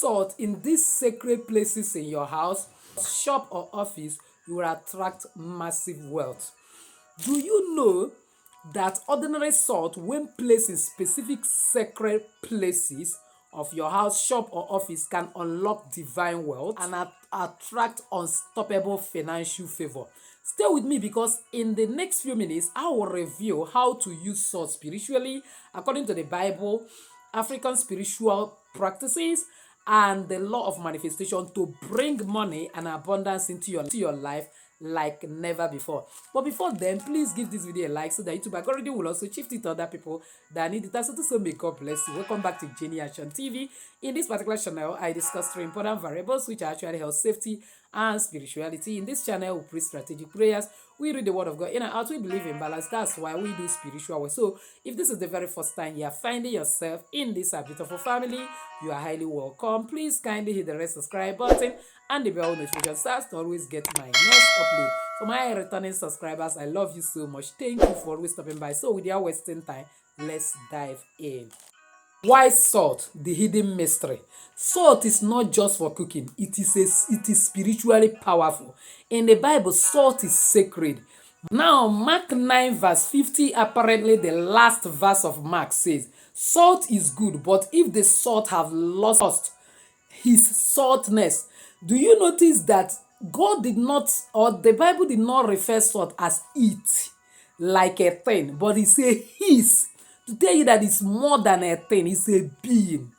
salt in these sacred places in your house, shop, or office, you will attract massive wealth. Do you know that ordinary salt, when placed in specific sacred places of your house, shop, or office, can unlock divine wealth and attract unstoppable financial favor? Stay with me, because in the next few minutes, I will review how to use salt spiritually according to the Bible, African spiritual practices, and the law of manifestation to bring money and abundance into your life like never before. But before then, please give this video a like so that YouTube algorithm will also shift it to other people that need it. As so may God bless you. Welcome back to Jenny Action TV. In this particular channel, I discuss three important variables which are actually health, safety, and spirituality. In this channel, we pray strategic prayers. We read the word of God in and out. We believe in balance. That's why we do spiritual work. So if this is the very first time you are finding yourself in this beautiful family, you are highly welcome. Please kindly hit the red subscribe button and the bell notification so to always get my next upload. For my returning subscribers, I love you so much. Thank you for always stopping by. So without wasting time, let's dive in. Why salt? The hidden mystery. Salt is not just for cooking. It is spiritually powerful. In the Bible, salt is sacred. Now, Mark 9 verse 50, apparently the last verse of Mark says, salt is good, but if the salt have lost his saltness. Do you notice that God did not, or the Bible did not refer salt as it, like a thing, but it say his, to tell you that it's more than a thing, it's a being.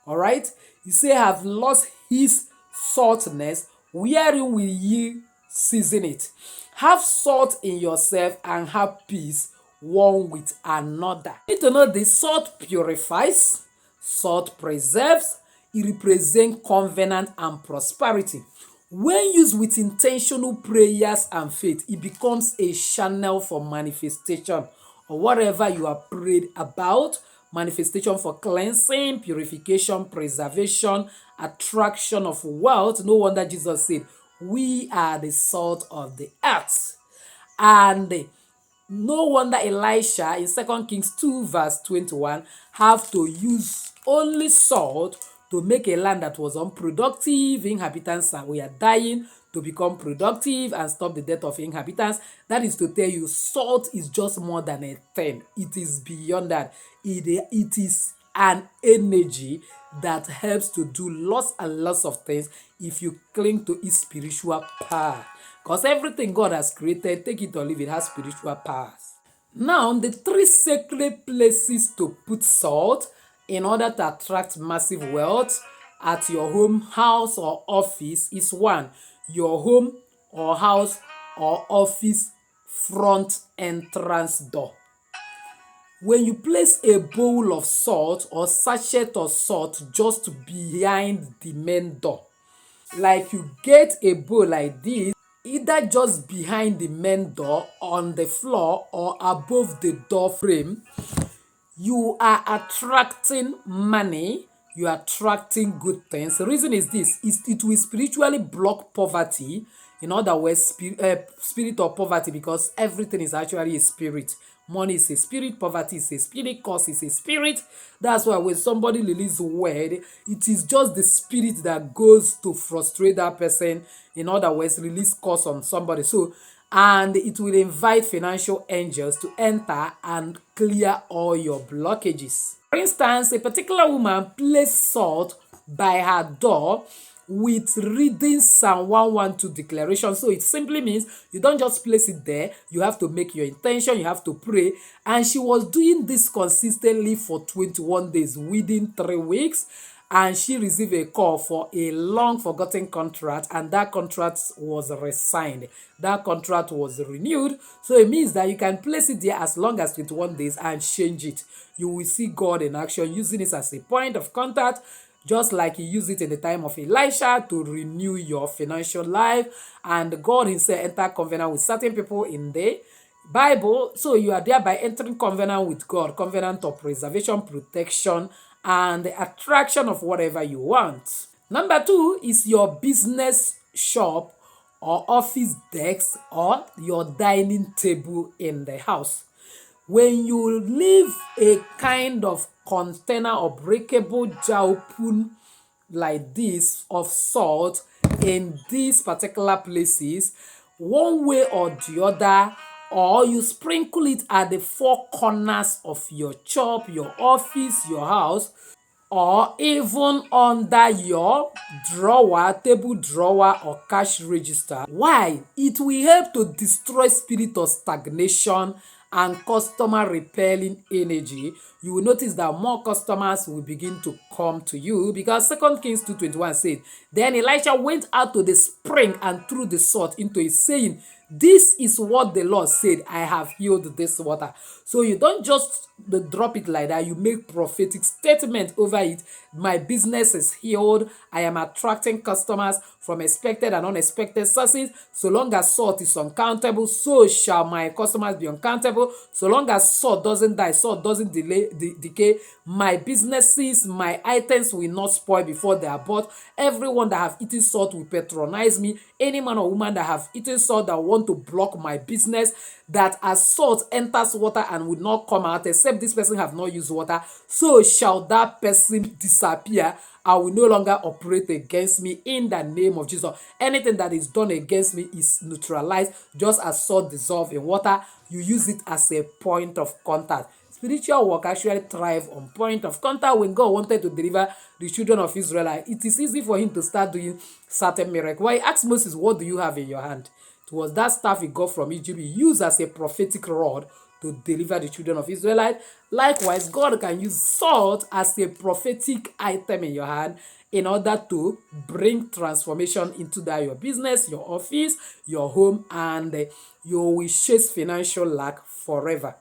All right? He say have lost his saltness, wherein will ye season it? Have salt in yourself and have peace one with another. You need to know this: salt purifies, salt preserves, it represents covenant and prosperity. When used with intentional prayers and faith, it becomes a channel for manifestation or whatever you are prayed about. Manifestation for cleansing, purification, preservation, attraction of wealth. No wonder Jesus said, we are the salt of the earth. And no wonder Elisha in 2 Kings 2 verse 21 have to use only salt to make a land that was unproductive, inhabitants were dying, to become productive and stop the death of inhabitants. That is to tell you, salt is just more than a thing. It is beyond that. It is an energy that helps to do lots and lots of things if you cling to its spiritual power. Because everything God has created, take it or leave it, has spiritual powers. Now, the three sacred places to put salt in order to attract massive wealth at your home, house, or office is: one, your home or house or office front entrance door. When you place a bowl of salt or sachet of salt just behind the main door, like you get a bowl like this, either just behind the main door, on the floor, or above the door frame, you are attracting money, you are attracting good things. The reason is this: it will spiritually block poverty. In other words, spirit of poverty, because everything is actually a spirit. Money is a spirit, poverty is a spirit, curse is a spirit. That's why when somebody releases word, it is just the spirit that goes to frustrate that person. In other words, release curse on somebody. So, and it will invite financial angels to enter and clear all your blockages. For instance, a particular woman placed salt by her door with reading Psalm 112 declaration. So it simply means you don't just place it there, you have to make your intention, you have to pray. And she was doing this consistently for 21 days, within 3 weeks. And she received a call for a long forgotten contract, and that contract was re-signed. That contract was renewed. So it means that you can place it there as long as 21 days and change it. You will see God in action, using it as a point of contact, just like he used it in the time of Elisha to renew your financial life. And God himself entered covenant with certain people in the Bible. So you are thereby entering covenant with God, covenant of preservation, protection, and the attraction of whatever you want. Number 2 is your business shop or office desk or your dining table in the house. When you leave a kind of container or breakable jar open, like this of salt in these particular places, one way or the other, or you sprinkle it at the four corners of your shop, your office, your house, or even under your drawer, table drawer, or cash register. Why? It will help to destroy spirit of stagnation and customer repelling energy. You will notice that more customers will begin to come to you, because 2 Kings 2:21 says, then Elisha went out to the spring and threw the salt into it, saying, this is what the Lord said, I have healed this water. So you don't just drop it like that. You make prophetic statement over it. My business is healed. I am attracting customers from expected and unexpected sources. So long as salt is uncountable, so shall my customers be uncountable. So long as salt doesn't die, salt doesn't decay, my businesses, my items will not spoil before they are bought. Everyone that have eaten salt will patronize me. Any man or woman that have eaten salt that want to block my business, that as salt enters water and will not come out except this person have not used water, so shall that person disappear. I will no longer operate against me in the name of Jesus. Anything that is done against me is neutralized, just as salt dissolves in water. You use it as a point of contact. Spiritual work actually thrive on point of contact. When God wanted to deliver the children of Israel, it is easy for him to start doing certain miracles. Why he asked Moses, what do you have in your hand? It was that staff he got from Egypt, he used as a prophetic rod to deliver the children of Israelite. Likewise, God can use salt as a prophetic item in your hand in order to bring transformation into that your business, your office, your home, and you will chase financial lack forever.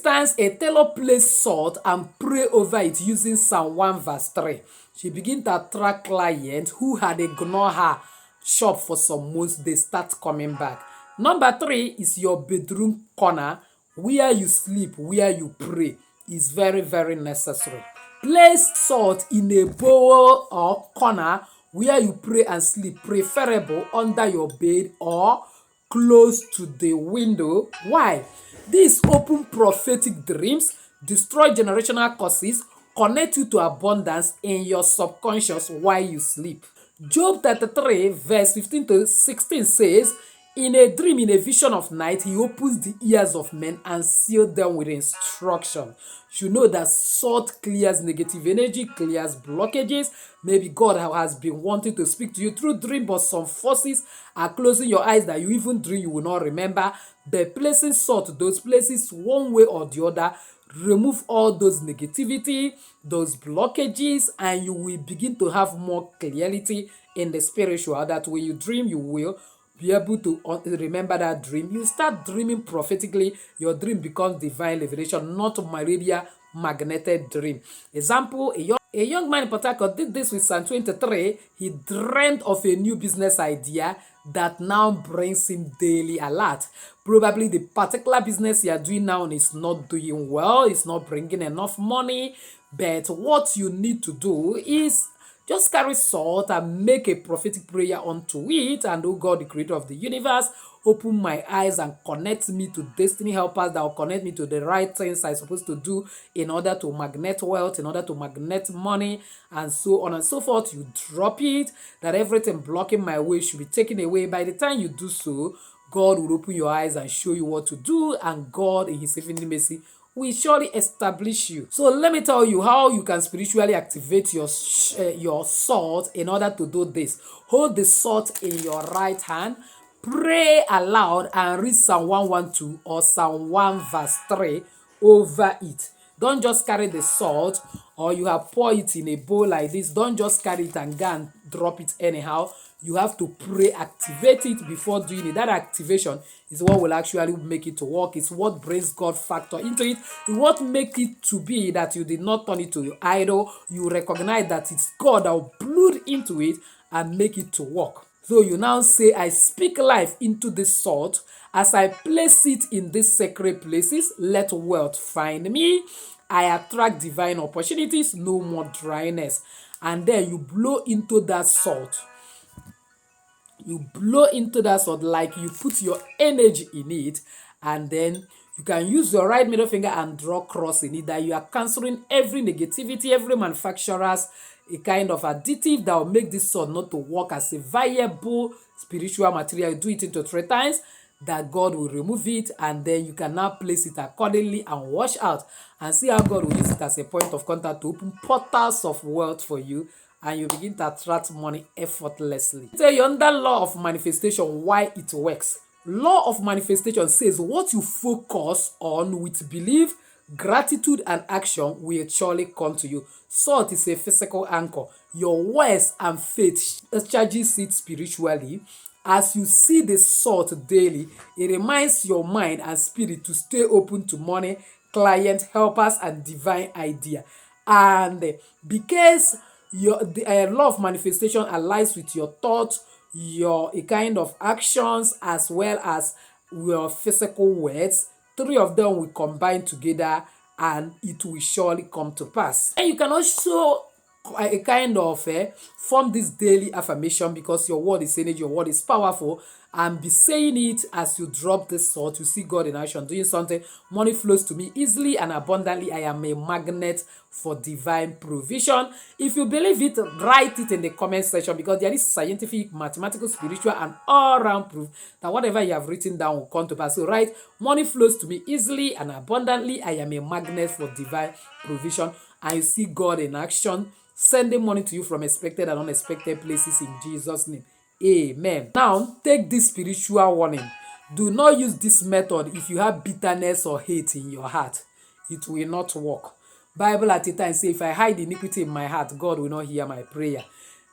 For instance, a tailor placed salt and pray over it using Psalm 1 verse 3. She began to attract clients who had ignored her shop for some months. They start coming back. Number 3 is your bedroom corner, where you sleep, where you pray. Is very, very necessary. Place salt in a bowl or corner where you pray and sleep, preferable under your bed or close to the window. Why? This open prophetic dreams, destroy generational curses, connect you to abundance in your subconscious while you sleep. Job 33 verse 15 to 16 says, in a dream, in a vision of night, he opens the ears of men and seals them with instruction. You know that salt clears negative energy, clears blockages. Maybe God has been wanting to speak to you through dream, but some forces are closing your eyes that you even dream you will not remember. But placing salt to those places, one way or the other, remove all those negativity, those blockages, and you will begin to have more clarity in the spiritual, that when you dream, you will be able to remember that dream. You start dreaming prophetically, your dream becomes divine revelation, not malaria magnetic dream. Example, a young man in Port Harcourt did this with Psalm 23. He dreamed of a new business idea that now brings him daily alert. Probably the particular business you are doing now is not doing well, it's not bringing enough money, but what you need to do is just carry salt and make a prophetic prayer unto it, and oh God, the creator of the universe, open my eyes and connect me to destiny helpers that will connect me to the right things I'm supposed to do in order to magnet wealth, in order to magnet money, and so on and so forth. You drop it, that everything blocking my way should be taken away. By the time you do so, God will open your eyes and show you what to do, and God in his infinite mercy will surely establish you. So let me tell you how you can spiritually activate your salt in order to do this. Hold the salt in your right hand, pray aloud, and read Psalm 112 or Psalm 1 verse 3 over it. Don't just carry the salt, or you have poured it in a bowl like this. Don't just carry it and go and drop it anyhow. You have to pray, activate it before doing it. That activation is what will actually make it to work. It's what brings God factor into it. It's what make it to be that you did not turn it to your idol. You recognize that it's God that will blood into it and make it to work. So you now say, I speak life into this salt. As I place it in these sacred places, let wealth find me. I attract divine opportunities, no more dryness. And then you blow into that salt. You blow into that salt like you put your energy in it, and then you can use your right middle finger and draw cross in it, that you are cancelling every negativity, every manufacturer's a kind of additive that will make this sword not to work as a viable spiritual material. You do it into 3 times, that God will remove it, and then you can now place it accordingly and wash out and see how God will use it as a point of contact to open portals of wealth for you, and you begin to attract money effortlessly. Tell you under law of manifestation why it works. Law of manifestation says what you focus on with belief, gratitude, and action will surely come to you. Salt is a physical anchor. Your words and faith charges it spiritually. As you see the salt daily, it reminds your mind and spirit to stay open to money, client, helpers, and divine idea. And because the law of manifestation aligns with your thoughts, your a kind of actions, as well as your physical words, 3 of them will combine together and it will surely come to pass. And you can also a kind of form this daily affirmation, because your word is energy, your word is powerful, and be saying it as you drop this salt. You see God in action doing something. Money flows to me easily and abundantly. I am a magnet for divine provision. If you believe it, write it in the comment section, because there is scientific, mathematical, spiritual, and all-round proof that whatever you have written down will come to pass. So write, money flows to me easily and abundantly. I am a magnet for divine provision. And you see God in action, sending money to you from expected and unexpected places in Jesus' name. Amen. Now, take this spiritual warning. Do not use this method if you have bitterness or hate in your heart. It will not work. Bible at a time say, if I hide iniquity in my heart, God will not hear my prayer.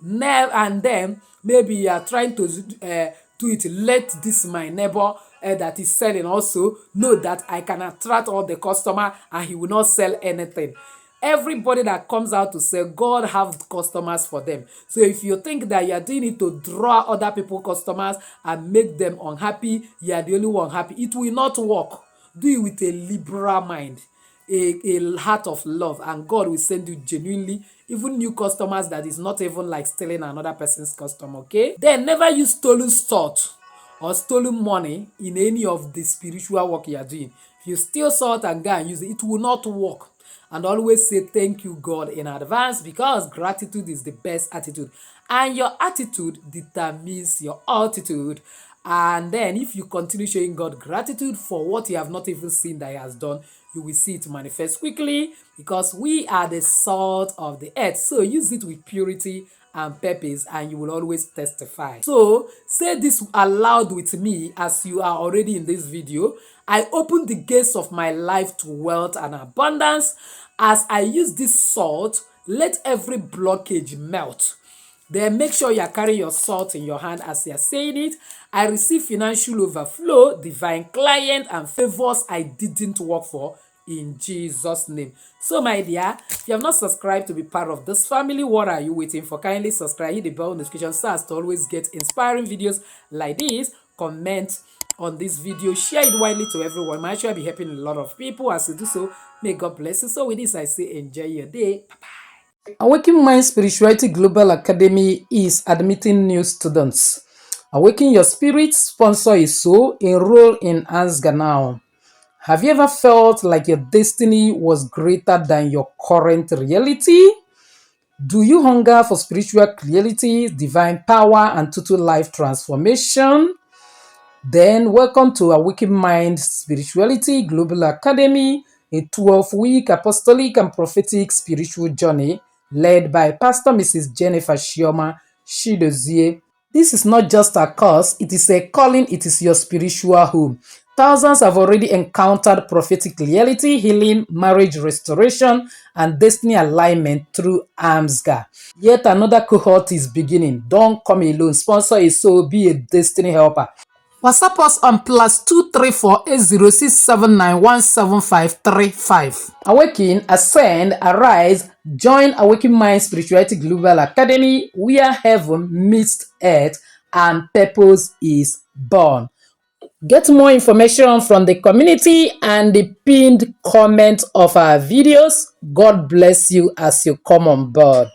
And then, maybe you are trying to do it. Let this my neighbor that is selling also know that I can attract all the customer and he will not sell anything. Everybody that comes out to sell, God have customers for them. So if you think that you are doing it to draw other people customers and make them unhappy, you are the only one happy, it will not work. Do it with a liberal mind, a heart of love, and God will send you genuinely even new customers that is not even like stealing another person's customer. Okay, then never use stolen salt or stolen money in any of the spiritual work you are doing. If you steal salt and go and use it, it will not work. And always say thank you, God, in advance, because gratitude is the best attitude. And your attitude determines your altitude. And then if you continue showing God gratitude for what you have not even seen that he has done, you will see it manifest quickly, because we are the salt of the earth. So use it with purity and purpose, and you will always testify. So say this aloud with me as you are already in this video. I open the gates of my life to wealth and abundance. As I use this salt, let every blockage melt. Then make sure you are carrying your salt in your hand as you are saying it. I receive financial overflow, divine client, and favors I didn't work for, in Jesus' name. So my dear, if you have not subscribed to be part of this family, what are you waiting for? Kindly subscribe, hit the bell notification so as to always get inspiring videos like this. Comment on this video, share it widely to everyone. Might actually be helping a lot of people. As you do so, may God bless you. So with this, I say enjoy your day. Bye-bye. Awaken Mind Spirituality Global Academy is admitting new students. Awaken your spirit, sponsor a soul, enroll in Ansga now. Have you ever felt like your destiny was greater than your current reality? Do you hunger for spiritual clarity, divine power, and total life transformation? Then welcome to Awaken Mind Spirituality Global Academy, a 12-week apostolic and prophetic spiritual journey led by Pastor Mrs. Jennifer Shioma Shidozie. This is not just a course, it is a calling, it is your spiritual home. Thousands have already encountered prophetic reality, healing, marriage restoration, and destiny alignment through AMSGA. Yet another cohort is beginning. Don't come alone. Sponsor a soul, be a destiny helper. WhatsApp us on +2348067917535. Awaken, ascend, arise, join Awaken Mind Spirituality Global Academy, where heaven meets earth and purpose is born. Get more information from the community and the pinned comment of our videos. God bless you as you come on board.